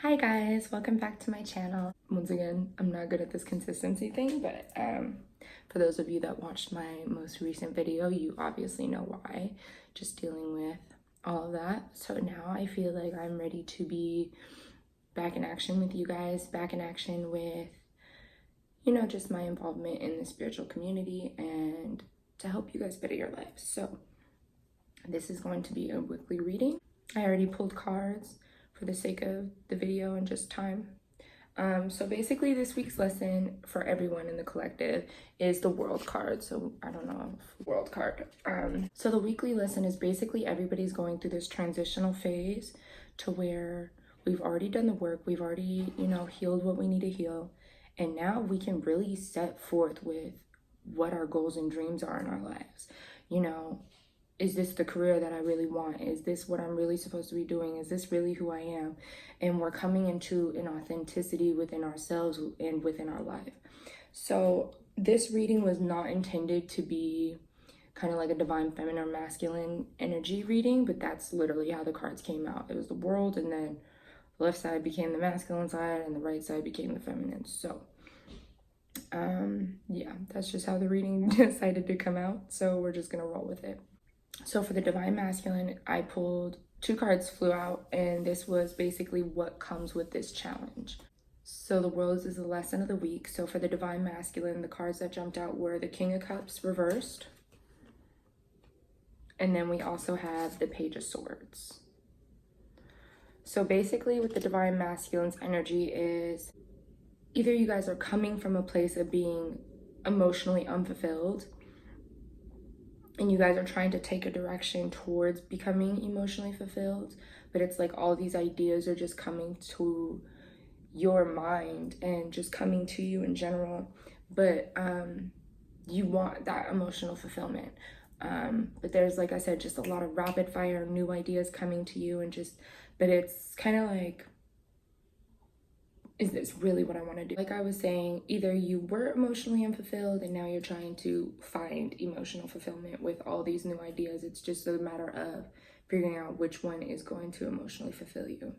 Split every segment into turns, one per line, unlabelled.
Hi guys, welcome back to my channel. Once again, I'm not good at this consistency thing, but for those of you that watched my most recent video, you obviously know why. Just dealing with all of that. So now I feel like I'm ready to be back in action with you guys, back in action with, just my involvement in the spiritual community and to help you guys better your lives. So this is going to be a weekly reading. I already pulled cards for the sake of the video and just time. So basically this week's lesson for everyone in the collective is the world card. So I don't know, world card. So the weekly lesson is basically everybody's going through this transitional phase to where we've already done the work. We've already, healed what we need to heal. And now we can really set forth with what our goals and dreams are in our lives. Is this the career that I really want? Is this what I'm really supposed to be doing? Is this really who I am? And we're coming into an authenticity within ourselves and within our life. So this reading was not intended to be kind of like a divine feminine or masculine energy reading, but that's literally how the cards came out. It was the world, and then the left side became the masculine side and the right side became the feminine. So yeah, that's just how the reading decided to come out. So we're just gonna roll with it. So for the divine masculine, I pulled 2 cards flew out, and this was basically what comes with this challenge. So the world is the lesson of the week. So for the divine masculine, the cards that jumped out were the King of Cups reversed. And then we also have the Page of Swords. So basically with the divine masculine's energy is either you guys are coming from a place of being emotionally unfulfilled, and you guys are trying to take a direction towards becoming emotionally fulfilled, but it's like all these ideas are just coming to your mind and just coming to you in general, but you want that emotional fulfillment. But there's, like I said, just a lot of rapid fire new ideas coming to you, and but it's kind of like, is this really what I want to do? Like I was saying, either you were emotionally unfulfilled and now you're trying to find emotional fulfillment with all these new ideas. It's just a matter of figuring out which one is going to emotionally fulfill you.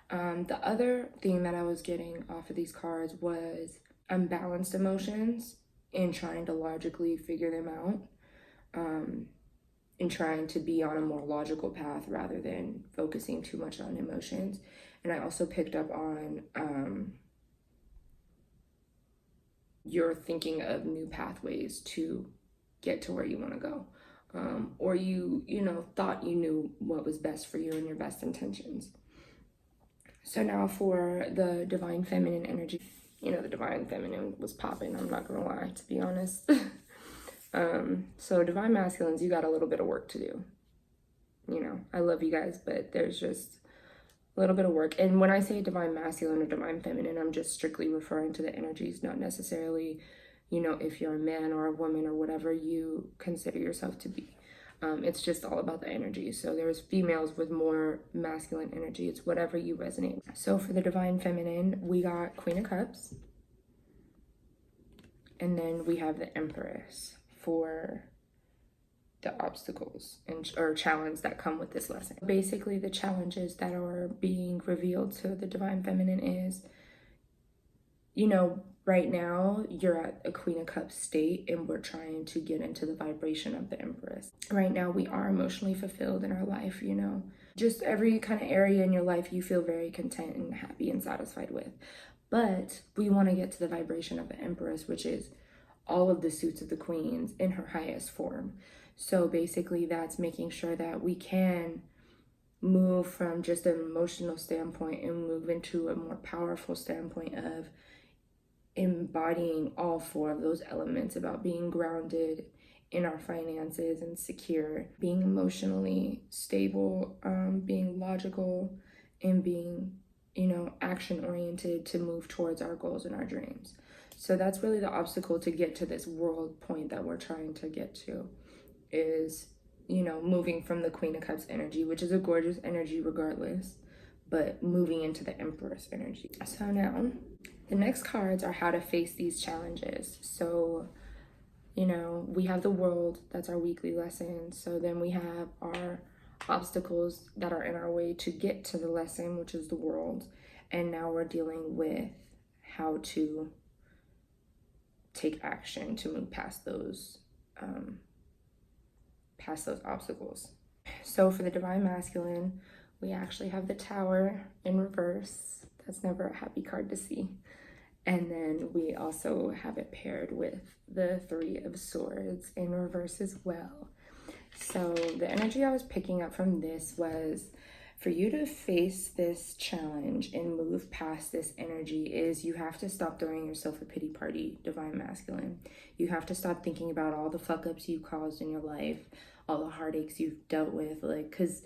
The other thing that I was getting off of these cards was unbalanced emotions and trying to logically figure them out, and trying to be on a more logical path rather than focusing too much on emotions. And I also picked up on you're thinking of new pathways to get to where you want to go, or you thought you knew what was best for you and your best intentions. So now for the divine feminine energy, the divine feminine was popping, I'm not gonna lie, to be honest. So divine masculines, you got a little bit of work to do. I love you guys, but there's just a little bit of work. And when I say divine masculine or divine feminine, I'm just strictly referring to the energies, not necessarily, if you're a man or a woman or whatever you consider yourself to be. It's just all about the energy. So there's females with more masculine energy. It's whatever you resonate with. So for the divine feminine, we got Queen of Cups. And then we have the Empress for the obstacles or challenges that come with this lesson. Basically, the challenges that are being revealed to the divine feminine is, right now you're at a Queen of Cups state and we're trying to get into the vibration of the Empress. Right now we are emotionally fulfilled in our life, just every kind of area in your life you feel very content and happy and satisfied with. But we want to get to the vibration of the Empress, which is all of the suits of the queens in her highest form. So basically that's making sure that we can move from just an emotional standpoint and move into a more powerful standpoint of embodying all 4 of those elements, about being grounded in our finances and secure, being emotionally stable, being logical, and being, action oriented to move towards our goals and our dreams. So that's really the obstacle to get to this world point that we're trying to get to, is, moving from the Queen of Cups energy, which is a gorgeous energy regardless, but moving into the Empress energy. So now the next cards are how to face these challenges. So, we have the world, that's our weekly lesson. So then we have our obstacles that are in our way to get to the lesson, which is the world. And now we're dealing with how to take action to move past those obstacles. So for the Divine Masculine, we actually have the Tower in reverse. That's never a happy card to see. And then we also have it paired with the Three of Swords in reverse as well. So the energy I was picking up from this was, for you to face this challenge and move past this energy, is you have to stop throwing yourself a pity party, Divine Masculine. You have to stop thinking about all the fuck ups you caused in your life, all the heartaches you've dealt with, like, because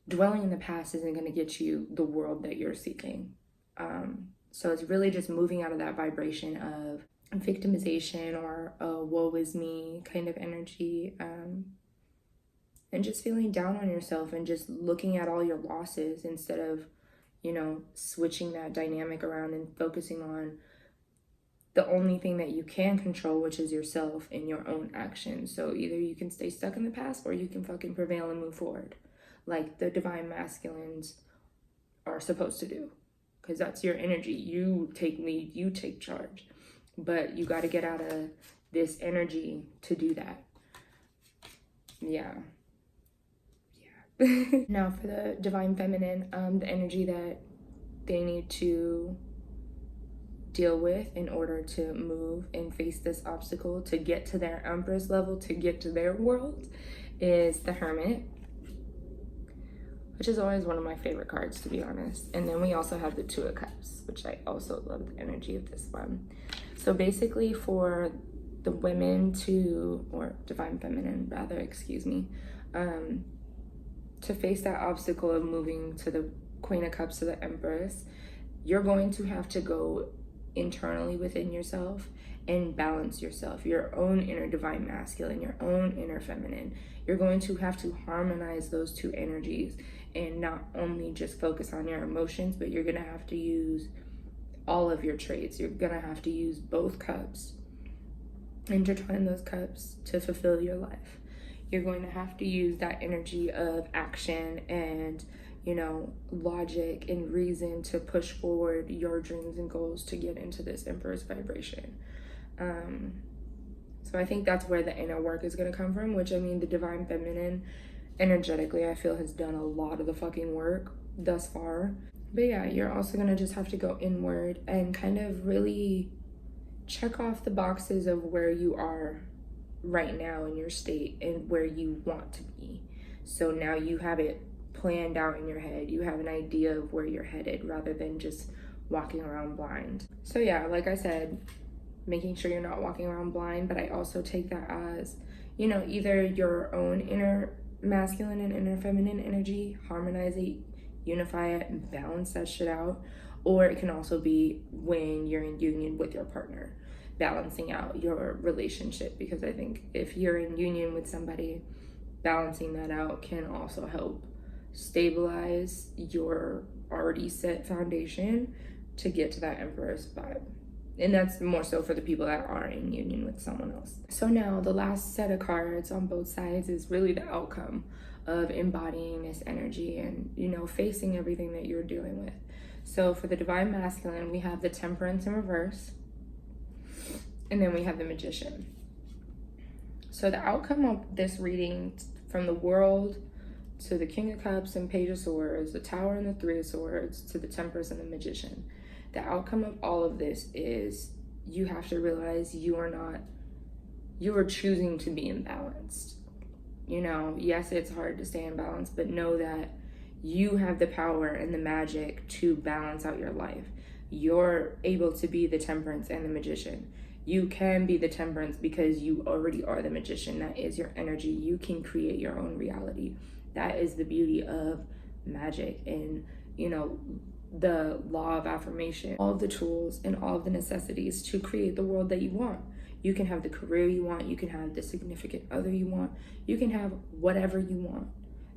dwelling in the past isn't going to get you the world that you're seeking. So it's really just moving out of that vibration of victimization or woe is me kind of energy, and just feeling down on yourself and just looking at all your losses instead of, you know, switching that dynamic around and focusing on the only thing that you can control, which is yourself and your own actions. So either you can stay stuck in the past or you can fucking prevail and move forward, like the Divine Masculines are supposed to do, because that's your energy. You take lead, you take charge, but you got to get out of this energy to do that. Yeah. Now for the Divine Feminine, the energy that they need to deal with in order to move and face this obstacle to get to their Empress level, to get to their world, is the Hermit, which is always one of my favorite cards, to be honest. And then we also have the Two of Cups, which I also love the energy of this one. So basically for the women to, or Divine Feminine rather, excuse me, to face that obstacle of moving to the Queen of Cups to the Empress, you're going to have to go internally within yourself and balance yourself, your own inner Divine Masculine, your own inner Feminine. You're going to have to harmonize those two energies and not only just focus on your emotions, but you're gonna have to use all of your traits. You're gonna have to use both cups, intertwine those cups to fulfill your life. You're going to have to use that energy of action and, you know, logic and reason to push forward your dreams and goals to get into this Empress vibration. So I think that's where the inner work is going to come from, which, I mean, the Divine Feminine energetically, I feel, has done a lot of the fucking work thus far. But yeah, you're also going to just have to go inward and kind of really check off the boxes of where you are right now in your state and where you want to be. So now you have it planned out in your head. You have an idea of where you're headed rather than just walking around blind. So yeah, like I said, making sure you're not walking around blind, but I also take that as, you know, either your own inner masculine and inner feminine energy, harmonize it, unify it, and balance that shit out. Or it can also be when you're in union with your partner, balancing out your relationship, because I think if you're in union with somebody, balancing that out can also help stabilize your already set foundation to get to that Empress vibe. And that's more so for the people that are in union with someone else. So now the last set of cards on both sides is really the outcome of embodying this energy and, you know, facing everything that you're dealing with. So for the Divine Masculine, we have the Temperance in reverse, and then we have the Magician. So the outcome of this reading, from the World to the King of Cups and Page of Swords, the Tower and the Three of Swords, to the Temperance and the Magician, the outcome of all of this is you have to realize you are choosing to be imbalanced. You know, yes, it's hard to stay in balance, but know that you have the power and the magic to balance out your life. You're able to be the Temperance and the Magician. You can be the Temperance because you already are the Magician. That is your energy. You can create your own reality. That is the beauty of magic and, you know, the law of affirmation. All of the tools and all of the necessities to create the world that you want. You can have the career you want. You can have the significant other you want. You can have whatever you want.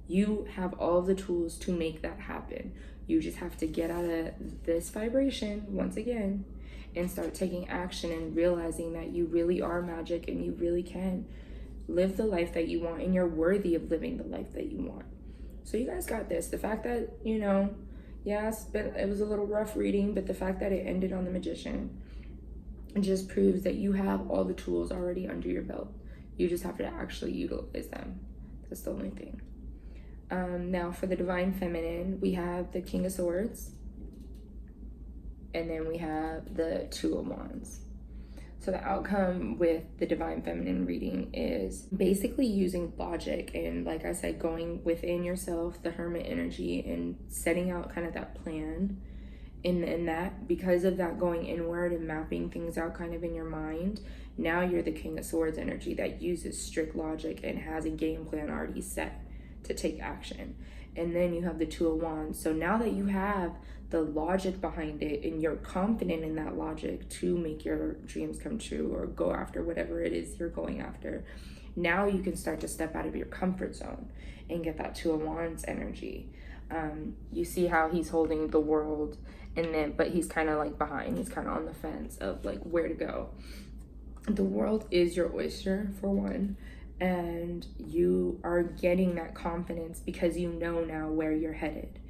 You have all of the tools to make that happen. You just have to get out of this vibration once again and start taking action and realizing that you really are magic and you really can live the life that you want and you're worthy of living the life that you want. So you guys got this. The fact that, you know, yes, but it was a little rough reading, but the fact that it ended on the Magician just proves that you have all the tools already under your belt. You just have to actually utilize them. That's the only thing. Now for the Divine Feminine, we have the King of Swords, and then we have the Two of Wands. So the outcome with the Divine Feminine reading is basically using logic and, like I said, going within yourself, the Hermit energy, and setting out kind of that plan. In that, because of that going inward and mapping things out kind of in your mind, now you're the King of Swords energy that uses strict logic and has a game plan already set to take action. And then you have the Two of Wands. So now that you have the logic behind it and you're confident in that logic to make your dreams come true or go after whatever it is you're going after, now you can start to step out of your comfort zone and get that Two of Wands energy. You see how he's holding the world, and then but he's kind of like behind, he's kind of on the fence of like where to go. The world is your oyster, for one, and you are getting that confidence because you know now where you're headed.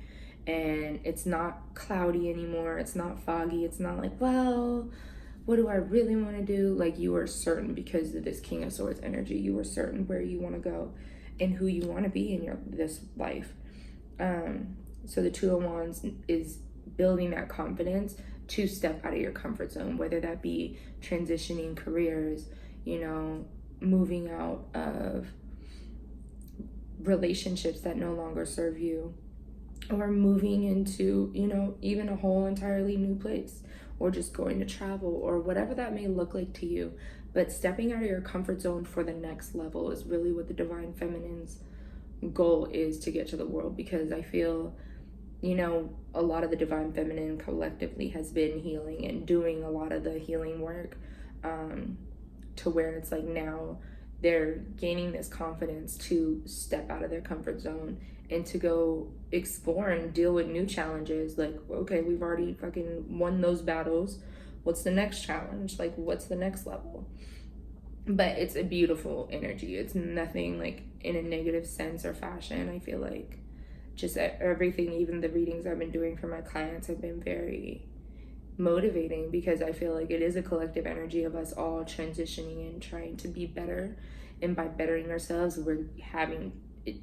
And it's not cloudy anymore, it's not foggy, it's not like, well, what do I really want to do? Like, you are certain because of this King of Swords energy. You are certain where you want to go and who you want to be in this life. So the Two of Wands is building that confidence to step out of your comfort zone, whether that be transitioning careers, you know, moving out of relationships that no longer serve you, or moving into, you know, even a whole entirely new place, or just going to travel, or whatever that may look like to you. But stepping out of your comfort zone for the next level is really what the Divine Feminine's goal is, to get to the world. Because I feel, you know, a lot of the Divine Feminine collectively has been healing and doing a lot of the healing work, to where it's like now they're gaining this confidence to step out of their comfort zone and to go explore and deal with new challenges. Like, okay, we've already fucking won those battles. What's the next challenge? Like, what's the next level? But it's a beautiful energy. It's nothing like in a negative sense or fashion. I feel like just everything, even the readings I've been doing for my clients, have been very motivating, because I feel like it is a collective energy of us all transitioning and trying to be better. And by bettering ourselves, we're having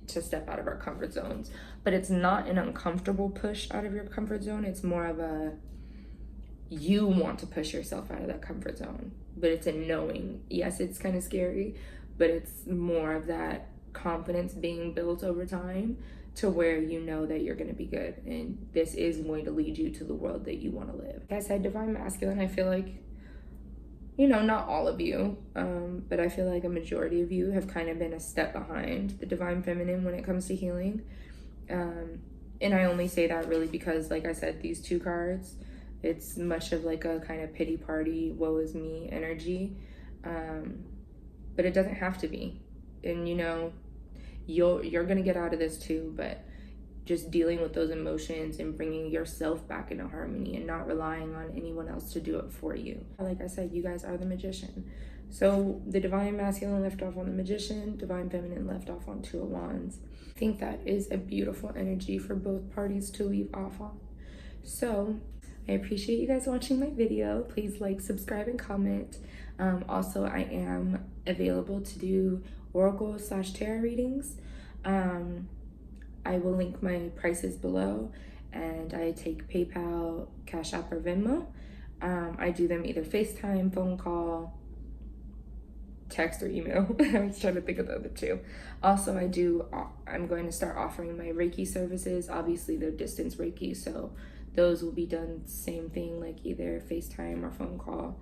to step out of our comfort zones. But it's not an uncomfortable push out of your comfort zone. It's more of a, you want to push yourself out of that comfort zone. But it's a knowing. Yes, it's kind of scary, but it's more of that confidence being built over time, to where you know that you're going to be good and this is going to lead you to the world that you want to live. Like I said, Divine Masculine, I feel like, you know, not all of you, but I feel like a majority of you have kind of been a step behind the Divine Feminine when it comes to healing. And I only say that really because, like I said, these two cards, it's much of like a kind of pity party, woe is me energy. But it doesn't have to be. And, you know, you're gonna get out of this too, but just dealing with those emotions and bringing yourself back into harmony and not relying on anyone else to do it for you. Like I said, you guys are the Magician. So the Divine Masculine left off on the Magician, Divine Feminine left off on Two of Wands. I think that is a beautiful energy for both parties to leave off on. So I appreciate you guys watching my video. Please like, subscribe, and comment. Also, I am available to do Oracle/tarot readings. I will link my prices below, and I take PayPal, Cashapp, or Venmo. I do them either FaceTime, phone call, text, or email. I was trying to think of the other two. Also, I'm going to start offering my Reiki services. Obviously, they're distance Reiki, so those will be done same thing, like either FaceTime or phone call,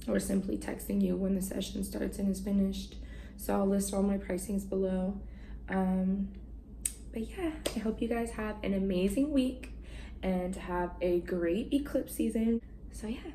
or simply texting you when the session starts and is finished. So I'll list all my pricings below. But yeah, I hope you guys have an amazing week and have a great eclipse season. So yeah.